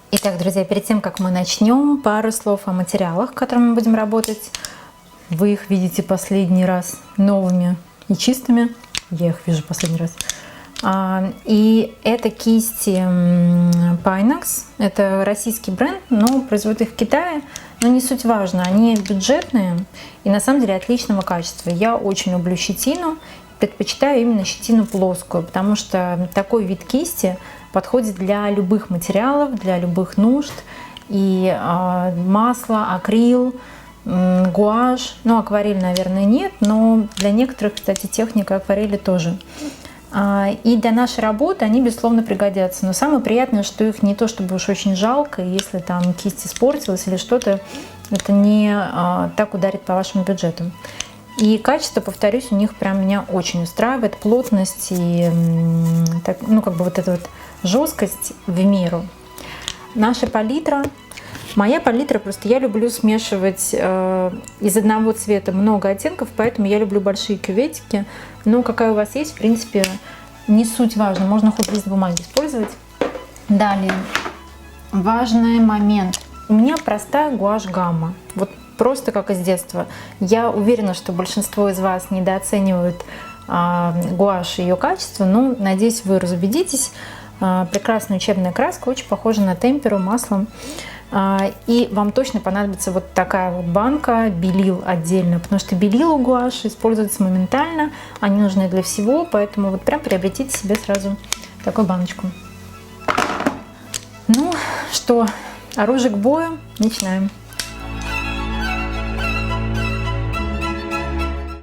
Итак, друзья, перед тем, как мы начнем, пару слов о материалах, которыми мы будем работать. Вы их видите последний раз новыми и чистыми. Я их вижу последний раз. И это кисти Pinax. Это российский бренд, но производят их в Китае. Но не суть важно, они бюджетные и на самом деле отличного качества. Я очень люблю щетину, предпочитаю именно щетину плоскую, потому что такой вид кисти подходит для любых материалов, для любых нужд. И масло, акрил, гуашь, ну акварель, наверное, нет, но для некоторых, кстати, техника акварели тоже. И для нашей работы они, безусловно, пригодятся. Но самое приятное, что их не то чтобы уж очень жалко, если там кисть испортилась или что-то, это не так ударит по вашему бюджету. И качество, повторюсь, у них прям меня очень устраивает. Плотность и ну, как бы вот эта вот жесткость в меру. Наша палитра. Моя палитра, просто я люблю смешивать из одного цвета много оттенков, поэтому я люблю большие кюветики. Но какая у вас есть, в принципе, не суть важно. Можно хоть лист бумаги использовать. Далее, важный момент. У меня простая гуашь гамма. Вот просто как из детства. Я уверена, что большинство из вас недооценивают гуашь и ее качество, но, надеюсь, вы разубедитесь. Прекрасная учебная краска, очень похожа на темперу маслом. И вам точно понадобится вот такая вот банка белил отдельно, потому что белила гуашь используются моментально, они нужны для всего, поэтому вот прям приобретите себе сразу такую баночку. Ну что, оружие к бою, начинаем.